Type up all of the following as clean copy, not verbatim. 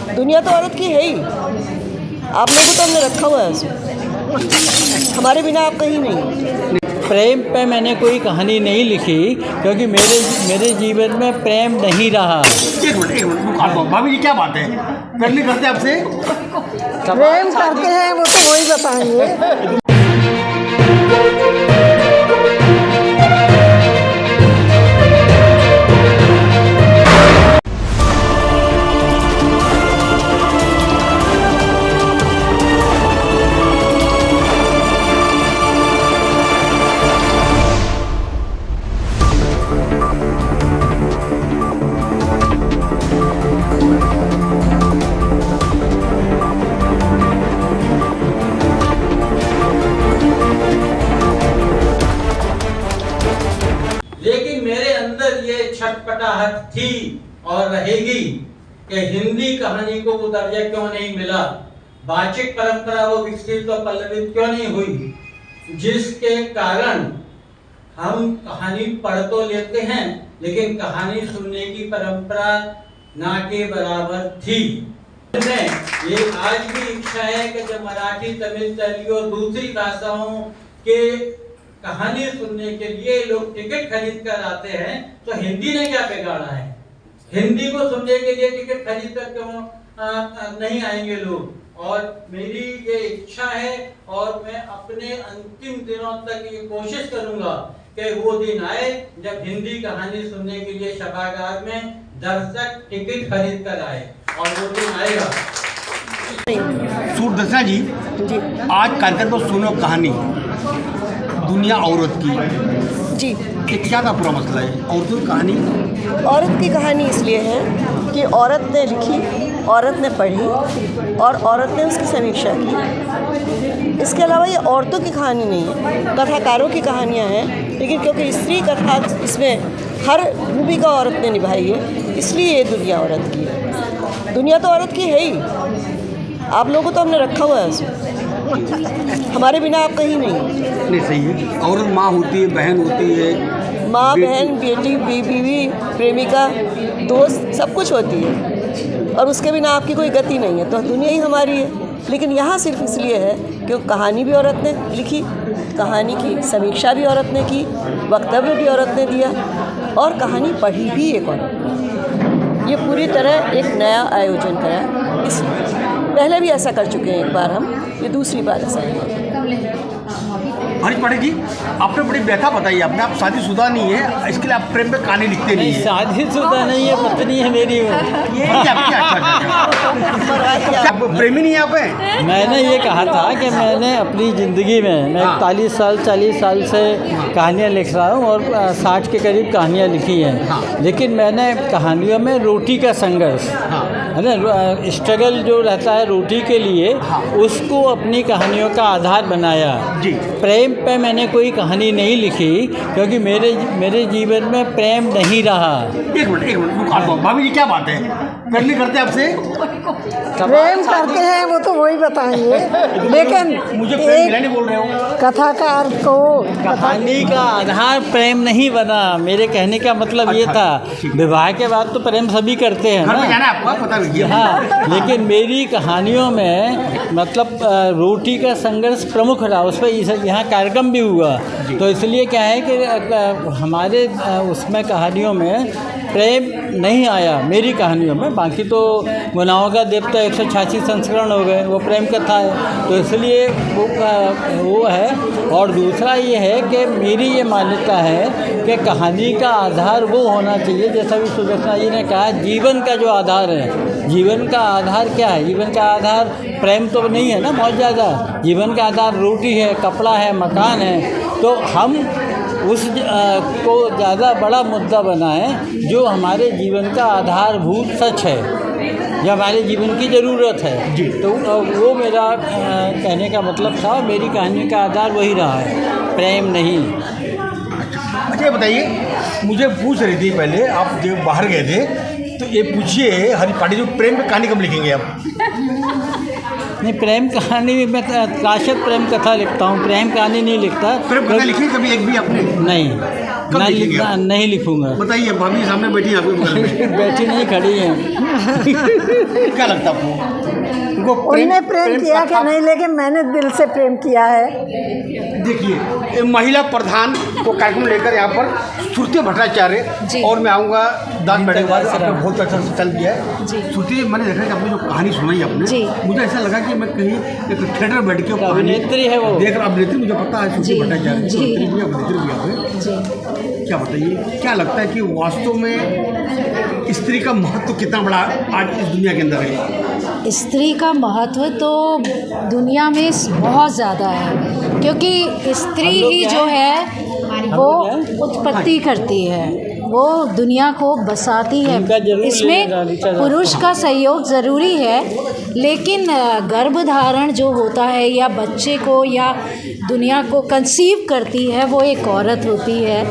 दुनिया तो औरत की है ही। आप लोगों को तो हमने रखा हुआ है उसमें, हमारे बिना आप कहीं नहीं। प्रेम पे मैंने कोई कहानी नहीं लिखी क्योंकि मेरे जीवन में प्रेम नहीं रहा। एक मिनट भाभी जी, क्या बात है? प्रेम नहीं करते आपसे? प्रेम करते हैं वो तो वही बताएंगे। लेकिन मेरे अंदर ये छटपटाहट थी और रहेगी कि हिंदी कहानी को वो दर्जा क्यों नहीं मिला, वाचिक परंपरा वो विकसित और पल्लवित क्यों नहीं हुई, जिसके कारण हम कहानी पढ़ तो लेते हैं लेकिन कहानी सुनने की परंपरा ना के बराबर थी। ये आज भी इच्छा है कि जब मराठी, तमिल, तेलुगु और दूसरी भाषाओं के कहानी सुनने के लिए लोग टिकट खरीद कर आते हैं तो हिंदी ने क्या बिगाड़ा है? हिंदी को सुनने के लिए टिकट खरीद कर क्यों नहीं आएंगे लोग? और मेरी ये इच्छा है और मैं अपने अंतिम दिनों तक ये कोशिश करूंगा कि वो दिन आए जब हिंदी कहानी सुनने के लिए सभागार में दर्शक टिकट खरीद कर आए, और वो दिन आएगा। सुदर्शना जी, आज कार्यक्रम को सुनो कहानी दुनिया औरत की जी, ये क्या था पूरा मसला है? औरतों की कहानी, औरत की कहानी इसलिए है कि औरत ने लिखी, औरत ने पढ़ी और औरत ने उसकी समीक्षा की। इसके अलावा ये औरतों की कहानी नहीं है, कथाकारों की कहानियाँ हैं, लेकिन क्योंकि स्त्री कथा इसमें हर भूमिका औरत ने निभाई है, इसलिए ये दुनिया औरत की है। दुनिया तो औरत की है ही। आप लोगों को तो हमने रखा हुआ है उसमें, हमारे बिना आप कहीं नहीं। सही है। औरत माँ होती है, बहन होती है, माँ, बहन, बेटी, बीवी, प्रेमिका, दोस्त, सब कुछ होती है और उसके बिना आपकी कोई गति नहीं है। तो दुनिया ही हमारी है। लेकिन यहाँ सिर्फ इसलिए है कि कहानी भी औरत ने लिखी, कहानी की समीक्षा भी औरत ने की, वक्तव्य भी औरत ने दिया और कहानी पढ़ी भी एक औरत ने। ये पूरी तरह एक नया आयोजन करा। इस पहले भी ऐसा कर चुके हैं एक बार हम, ये दूसरी बार ऐसा है। हरीश पाठक जी, आपने बड़ी व्यथा बताई। आपने, आप शादीशुदा नहीं है, इसके लिए आप प्रेम पे कहानी लिखते नहीं है। शादीशुदा नहीं है, पत्नी है मेरी। ये क्या प्रेमी नहीं है आप? मैंने ये कहा था कि मैंने अपनी ज़िंदगी में, मैं 40 साल से कहानियाँ लिख रहा हूँ और 60 के करीब कहानियाँ लिखी हैं। लेकिन मैंने कहानियों में रोटी का संघर्ष, है ना, स्ट्रगल जो रहता है रोटी के लिए, उसको अपनी कहानियों का आधार बनाया। जी। प्रेम पे मैंने कोई कहानी नहीं लिखी क्योंकि मेरे जीवन में प्रेम नहीं रहा। एक मिनट भाभी जी, क्या बात है? प्रेम नहीं करते आपसे? प्रेम करते हैं वो तो वही बताएंगे, लेकिन मुझे प्रेम मिला नहीं बोल रहे हो। कथाकार को कहानी का आधार प्रेम नहीं बना। मेरे कहने का मतलब ये था, विवाह के बाद तो प्रेम सभी करते हैं घर में जाना ना। है आपको, पता नहीं। हाँ, लेकिन मेरी कहानियों में मतलब रोटी का संघर्ष प्रमुख रहा। उस पर यहाँ कार्यक्रम भी हुआ, तो इसलिए क्या है कि हमारे उसमें कहानियों में प्रेम नहीं आया, मेरी कहानियों में। बाकी तो गुनाहों का देवता 186 संस्करण हो गए, वो प्रेम कथा है, तो इसलिए वो है। और दूसरा ये है कि मेरी ये मान्यता है कि कहानी का आधार वो होना चाहिए, जैसा भी सुदर्शना जी ने कहा, जीवन का जो आधार है। जीवन का आधार क्या है? जीवन का आधार प्रेम तो नहीं है ना, बहुत ज़्यादा। जीवन का आधार रोटी है, कपड़ा है, मकान है। तो हम उस को ज़्यादा बड़ा मुद्दा बनाएं जो हमारे जीवन का आधारभूत सच है, जो हमारे जीवन की ज़रूरत है जी। तो वो मेरा कहने का मतलब था। मेरी कहानी का आधार वही रहा है, प्रेम नहीं। अच्छा, ये बताइए, मुझे पूछ रही थी पहले, आप जब बाहर गए थे तो ये पूछिए हरीश पाटिल जो प्रेम पे कहानी कब लिखेंगे आप? नहीं, प्रेम कहानी मैं त्रासद प्रेम कथा लिखता हूँ, प्रेम कहानी नहीं लिखता। प्रेम कथा लिखी कभी एक भी आपने? नहीं, कब लिखेंगे आप? नहीं लिखूंगा। बताइए, भाभी सामने बैठी हैं आपके बगल में। बैठी नहीं, खड़ी हैं। क्या लगता है आपको? उनको उन्होंने प्रेम किया कि नहीं, लेकिन मैंने दिल से प्रेम किया है। देखिए, महिला प्रधान को कार्यक्रम लेकर यहाँ पर श्रुति भट्टाचार्य और मैं आऊँगा दांत बैठे के बाद। आपने बहुत अच्छा से चल दिया है श्रुति। मैंने देखा कि आपने जो कहानी सुनाई आपने, मुझे ऐसा लगा कि मैं कहीं एक थिएटर बैठ के अभिनेत्री है वो, देख रहा। अभिनेत्री मुझे पता है श्रुति भट्टाचार्य अभिनेत्री भी आप। क्या बताइए, क्या लगता है कि वास्तव में स्त्री का महत्व कितना बड़ा आज इस दुनिया के अंदर है? स्त्री का महत्व तो दुनिया में बहुत ज़्यादा है, क्योंकि स्त्री ही जो है वो उत्पत्ति करती है, वो दुनिया को बसाती है। इसमें पुरुष का सहयोग ज़रूरी है, लेकिन गर्भधारण जो होता है या बच्चे को या दुनिया को कंसीव करती है वो एक औरत होती है,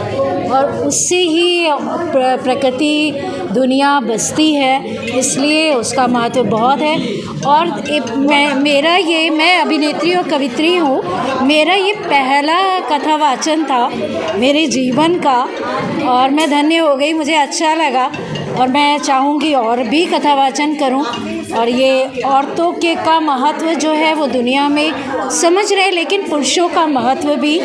और उससे ही प्रकृति दुनिया बसती है, इसलिए उसका महत्व बहुत है। और मैं अभिनेत्री और कवित्री हूँ। मेरा ये पहला कथावाचन था मेरे जीवन का, और मैं धन्य हो गई, मुझे अच्छा लगा, और मैं चाहूँगी और भी कथावाचन करूँ। और ये औरतों के का महत्व जो है वो दुनिया में समझ रहे, लेकिन पुरुषों का महत्व भी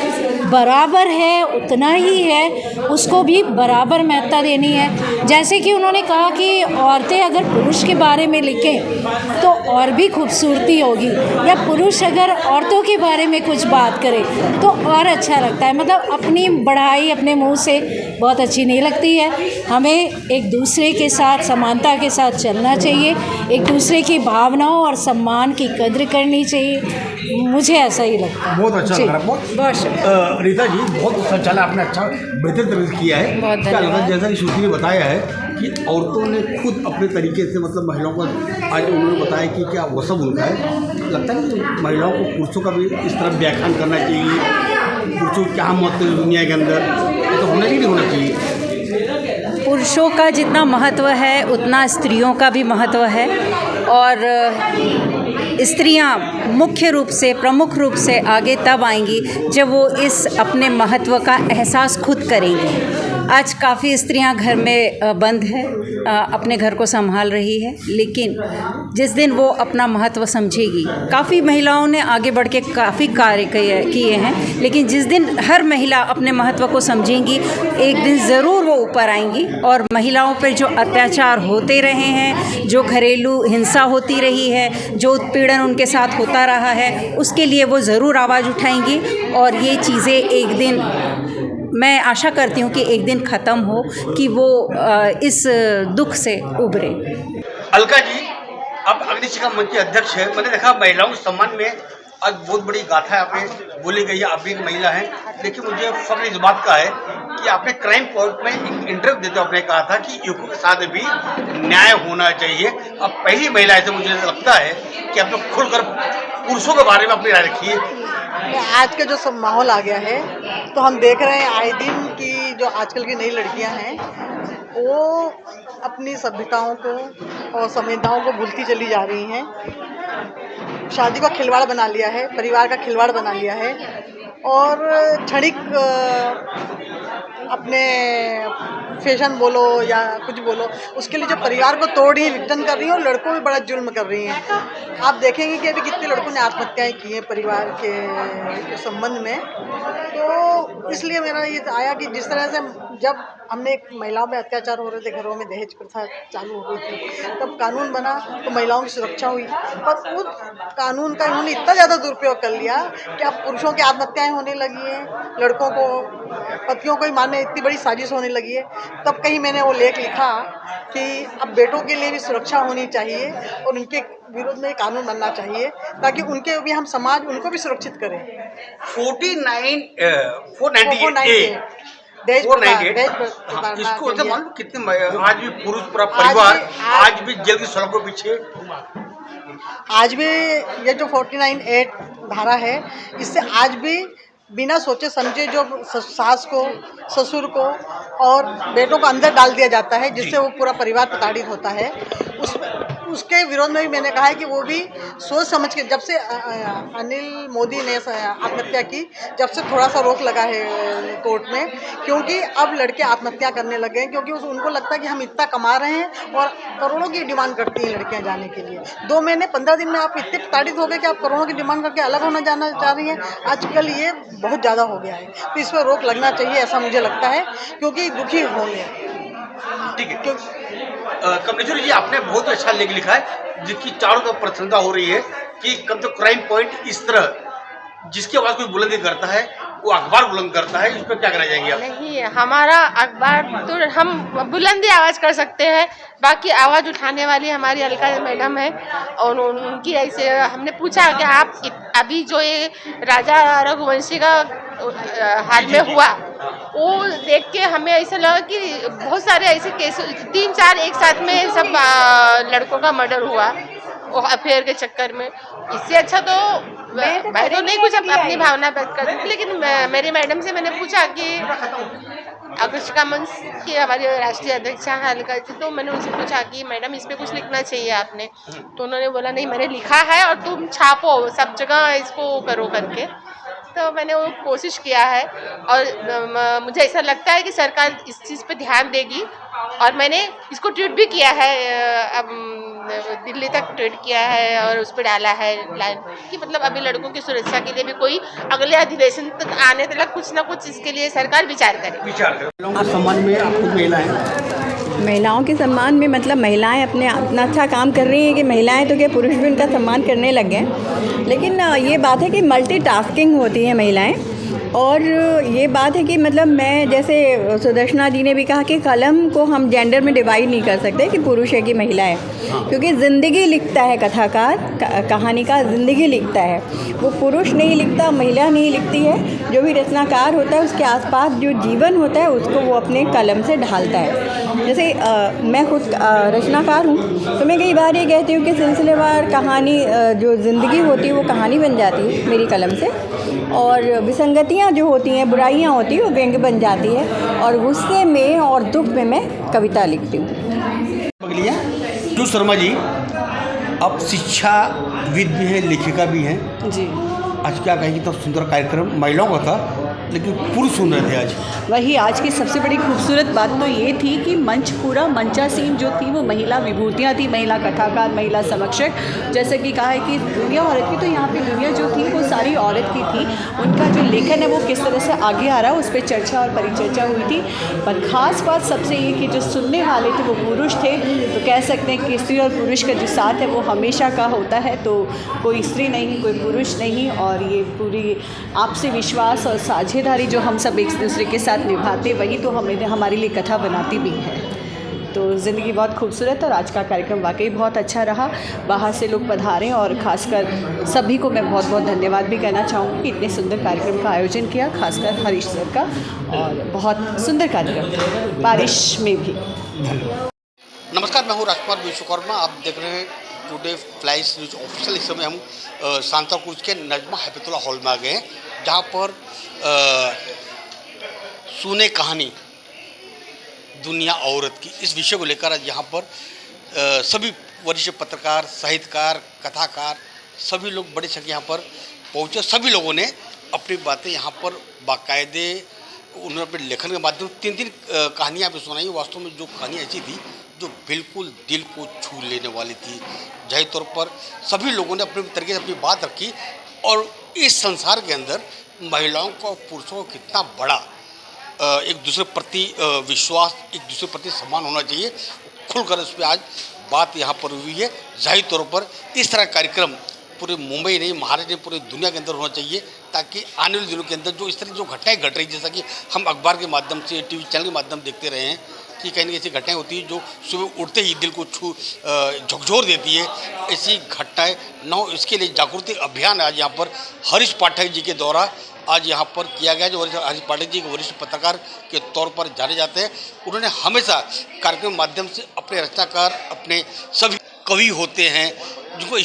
बराबर है, उतना ही है, उसको भी बराबर महत्ता देनी है। जैसे कि उन्होंने कहा कि औरतें अगर पुरुष के बारे में लिखें तो और भी खूबसूरती होगी, या पुरुष अगर औरतों के बारे में कुछ बात करे तो और अच्छा लगता है। मतलब अपनी बढ़ाई अपने मुंह से बहुत अच्छी नहीं लगती है। हमें एक दूसरे के साथ समानता के साथ चलना चाहिए, एक दूसरे की भावनाओं और सम्मान की कद्र करनी चाहिए, मुझे ऐसा ही लगता है। बहुत अच्छा लग रहा है। बहुत रीता जी, बहुत अच्छा चला, आपने अच्छा बेहतर तरीके किया है। बहुत क्या लगता है, धन्यवाद। जैसा कि श्रुति ने बताया है कि औरतों ने खुद अपने तरीके से, मतलब महिलाओं को आज उन्होंने बताया कि क्या वो सब उनका है। लगता है कि महिलाओं को पुरुषों का भी इस तरह व्याख्यान करना चाहिए, पुरुषों को क्या महत्व है दुनिया के अंदर, ये तो होना ही नहीं होना चाहिए। पुरुषों का जितना महत्व है उतना स्त्रियों का भी महत्व है, और स्त्रियां मुख्य रूप से, प्रमुख रूप से आगे तब आएंगी जब वो इस अपने महत्व का एहसास खुद करेंगी। आज काफ़ी स्त्रियां घर में बंद है, अपने घर को संभाल रही है, लेकिन जिस दिन वो अपना महत्व समझेगी, काफ़ी महिलाओं ने आगे बढ़ के काफ़ी कार्य किए हैं, लेकिन जिस दिन हर महिला अपने महत्व को समझेंगी, एक दिन ज़रूर वो ऊपर आएंगी। और महिलाओं पर जो अत्याचार होते रहे हैं, जो घरेलू हिंसा होती रही है, जो उत्पीड़न उनके साथ होता रहा है, उसके लिए वो ज़रूर आवाज़ उठाएंगी, और ये चीज़ें एक दिन, मैं आशा करती हूँ कि एक दिन ख़त्म हो, कि वो इस दुख से उभरे। अलका जी, आप अग्निशिखा मंच के अध्यक्ष हैं। मैंने देखा महिलाओं के सम्मान में आज बहुत बड़ी गाथा यहाँ पे बोली गई है। आप भी एक महिला हैं, लेकिन मुझे फख्र इस बात का है कि आपने क्राइम कोर्ट में इंटरव्यू देते आपने कहा था कि युवकों के साथ भी न्याय होना चाहिए। अब पहली महिला ऐसे मुझे लगता है कि आपने खुलकर पुरुषों के बारे में अपनी राय रखी है। आज का जो सब माहौल आ गया है, तो हम देख रहे हैं आए दिन की जो आजकल की नई लड़कियां हैं, वो अपनी सभ्यताओं को और संवेदनाओं को भूलती चली जा रही हैं। शादी का खिलवाड़ बना लिया है, परिवार का खिलवाड़ बना लिया है, और क्षणिक अपने फैशन बोलो या कुछ बोलो, उसके लिए जो परिवार को तोड़ ही विघटन कर रही हैं, और लड़कों में बड़ा जुल्म कर रही हैं। आप देखेंगे कि अभी कितने लड़कों ने आत्महत्याएं की हैं परिवार के संबंध में। तो इसलिए मेरा ये आया कि जिस तरह से जब हमने एक महिलाओं में अत्याचार हो रहे थे, घरों में दहेज प्रथा चालू हो गई थी, तब कानून बना तो महिलाओं की सुरक्षा हुई, पर उस कानून का इन्होंने इतना ज़्यादा दुरुपयोग कर लिया कि अब पुरुषों की आत्महत्याएं होने लगी हैं, लड़कों को, पतियों को ही मारने इतनी बड़ी साजिश होने लगी है। तब कहीं मैंने वो लेख लिखा कि अब बेटों के लिए भी सुरक्षा होनी चाहिए, और उनके विरोध में कानून बनना चाहिए, ताकि उनके भी हम समाज उनको भी सुरक्षित करें। 498 इसको मतलब मालूम कितने आज भी पुरुष पूरा परिवार आज भी जेल की सड़कों पीछे। आज भी ये जो 49(8) धारा है, इससे आज भी बिना सोचे समझे जो सास को, ससुर को और बेटों को अंदर डाल दिया जाता है, जिससे वो पूरा परिवार प्रताड़ित होता है, उसके विरोध में भी मैंने कहा है कि वो भी सोच समझ के, जब से अनिल मोदी ने आत्महत्या की, जब से थोड़ा सा रोक लगा है कोर्ट में, क्योंकि अब लड़के आत्महत्या करने लगे हैं, क्योंकि उनको लगता है कि हम इतना कमा रहे हैं और करोड़ों की डिमांड करती हैं लड़कियां जाने के लिए। 2 महीने 15 दिन में आप इतने प्रताड़ित हो गए कि आप करोड़ों की डिमांड करके अलग होना जाना चाह रही हैं। आजकल ये बहुत ज़्यादा हो गया है, तो इस पर रोक लगना चाहिए, ऐसा मुझे लगता है, क्योंकि दुखी होंगे। ठीक है। कमलेश्वरी जी, आपने बहुत अच्छा लेख लिखा है, जिसकी चारों तरफ प्रशंसा हो रही है कि कम तो क्राइम पॉइंट इस तरह जिसकी आवाज़ कोई बुलंदी करता है वो अखबार बुलंद करता है। इस पर क्या कहना चाहेंगे आप? नहीं, हमारा अखबार तो हम बुलंदी आवाज़ कर सकते हैं, बाकी आवाज़ उठाने वाली हमारी अलका मैडम है, और उनकी ऐसे हमने पूछा कि आप अभी जो ये राजा रघुवंशी का हाल में हुआ, वो देख के हमें ऐसा लगा कि बहुत सारे ऐसे केस 3-4 एक साथ में सब लड़कों का मर्डर हुआ वो अफेयर के चक्कर में। इससे अच्छा तो मैं तो नहीं कुछ अपनी भावना व्यक्त कर सकती, लेकिन मेरी मैडम से मैंने पूछा कि अग्रशिका मंच की हमारी राष्ट्रीय अध्यक्षा हैं अलका जी, तो मैंने उनसे पूछा कि मैडम इस पे कुछ लिखना चाहिए आपने, तो उन्होंने बोला नहीं मैंने लिखा है और तुम छापो सब जगह इसको करो करके। तो मैंने वो कोशिश किया है और मुझे ऐसा लगता है कि सरकार इस चीज़ पे ध्यान देगी, और मैंने इसको ट्वीट भी किया है, अब दिल्ली तक ट्वीट किया है और उस पर डाला है लाइन कि मतलब अभी लड़कों की सुरक्षा के लिए भी कोई अगले अधिवेशन तक आने तक कुछ ना कुछ इसके लिए सरकार विचार करे। सम्मान में आप खुद महिला हैं, महिलाओं के सम्मान में मतलब महिलाएं अपना अच्छा काम कर रही हैं कि महिलाएं तो क्या पुरुष भी उनका सम्मान करने लग गए, लेकिन ये बात है कि मल्टीटास्किंग होती है महिलाएं। और ये बात है कि मतलब मैं जैसे सुदर्शना जी ने भी कहा कि कलम को हम जेंडर में डिवाइड नहीं कर सकते कि पुरुष है कि महिला है, क्योंकि ज़िंदगी लिखता है कथाकार, कहानी का ज़िंदगी लिखता है, वो पुरुष नहीं लिखता, महिला नहीं लिखती है। जो भी रचनाकार होता है उसके आसपास जो जीवन होता है उसको वो अपने कलम से ढालता है। जैसे मैं खुद रचनाकार हूँ, तो मैं कई बार ये कहती हूँ कि सिलसिलेवार कहानी जो ज़िंदगी होती है वो कहानी बन जाती है मेरी कलम से, और विसंगतियाँ जो होती हैं, बुराइयाँ होती हैं, वो व्यंग्य बन जाती है, और गुस्से में और दुख में मैं कविता लिखती हूँ। टू शर्मा जी, आप शिक्षाविद भी हैं, लेखिका भी हैं जी। आज क्या कहेंगे, तो सुंदर कार्यक्रम महिलाओं का था, लेकिन पुरुष सुन रहे थे आज। वही आज की सबसे बड़ी खूबसूरत बात तो ये थी कि मंच पूरा मंचासीन जो थी वो महिला विभूतियाँ थी, महिला कथाकार, महिला समक्षक। जैसे कि कहा है कि दुनिया औरत की, तो यहाँ पे दुनिया जो थी वो सारी औरत की थी। उनका जो लेखन है वो किस तरह से आगे आ रहा है उस पर चर्चा और परिचर्चा हुई थी। पर ख़ास बात सबसे ये कि जो सुनने वाले थे वो पुरुष थे, तो कह सकते हैं कि स्त्री और पुरुष का जो साथ है वो हमेशा का होता है, तो कोई स्त्री नहीं, कोई पुरुष नहीं, और ये पूरी आपसी विश्वास और साझेदारी जो हम सब एक दूसरे के साथ निभाते, वही तो हमारे लिए कथा बनाती भी है। तो ज़िंदगी बहुत खूबसूरत, और आज का कार्यक्रम वाकई बहुत अच्छा रहा। बाहर से लोग पधारें, और ख़ासकर सभी को मैं बहुत बहुत धन्यवाद भी कहना चाहूँगी कि इतने सुंदर कार्यक्रम का आयोजन किया, खासकर हरीश सर का, और बहुत सुंदर कार्यक्रम, बारिश में भी। नमस्कार, मैं हूँ राजकुमार विश्वकर्मा, आप देख रहे हैं टुडे फ्लाइज न्यूज ऑफिशियल। इस समय हम सांताक्रूज के नजमा हैबितुल्ला हॉल में आ गए हैं, जहाँ पर सुने कहानी दुनिया औरत की, इस विषय को लेकर आज यहाँ पर सभी वरिष्ठ पत्रकार, साहित्यकार, कथाकार, सभी लोग बड़े संख्या यहाँ पर पहुँचे। सभी लोगों ने अपनी बातें यहाँ पर बाकायदे उन्होंने अपने लेखन के माध्यम से 3 कहानियाँ भी सुनाई। वास्तव में जो कहानी ऐसी थी जो बिल्कुल दिल को छू लेने वाली थी। जाहिर तौर पर सभी लोगों ने अपने तरीके से अपनी बात रखी, और इस संसार के अंदर महिलाओं को और पुरुषों को कितना बड़ा एक दूसरे प्रति विश्वास, एक दूसरे प्रति सम्मान होना चाहिए, खुलकर इस पर आज बात यहाँ पर हुई है। जाहिर तौर पर इस तरह कार्यक्रम पूरे मुंबई नहीं, महाराष्ट्र नहीं, पूरी दुनिया के अंदर होना चाहिए, ताकि आने वाले दिनों के अंदर जो इस तरह जो घटनाएं घट रही, जैसा कि हम अखबार के माध्यम से, टीवी चैनल के माध्यम देखते रहे हैं कि कहीं ना ऐसी घटनाएं होती है जो सुबह उठते ही दिल को झकझोर देती है। ऐसी घटनाएं न हो, इसके लिए जागृति अभियान आज यहाँ पर हरीश पाठक जी के द्वारा आज यहाँ पर किया गया। जो हरीश पाठक जी वरिष्ठ पत्रकार के तौर पर जाने जाते हैं, उन्होंने हमेशा कार्यक्रम के माध्यम से अपने रचनाकार, अपने सभी कवि होते हैं जिनको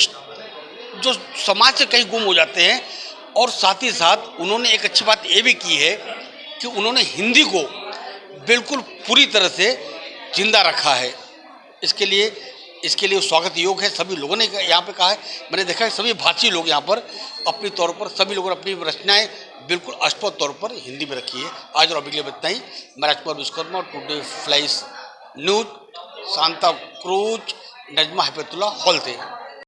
जो समाज से कहीं गुम हो जाते हैं, और साथ ही साथ उन्होंने एक अच्छी बात ये भी की है कि उन्होंने हिंदी को बिल्कुल पूरी तरह से जिंदा रखा है। इसके लिए स्वागत योग है। सभी लोगों ने यहाँ पे कहा है, मैंने देखा है सभी भाषी लोग यहाँ पर अपने तौर पर सभी लोगों ने अपनी रचनाएं बिल्कुल स्पष्ट तौर पर हिंदी में रखी है। आज और अभी के लिए इतना ही। मैं Rajkumar Vishwakarma, today flies news, Santa Cruz, Najma Heptulla hall थे।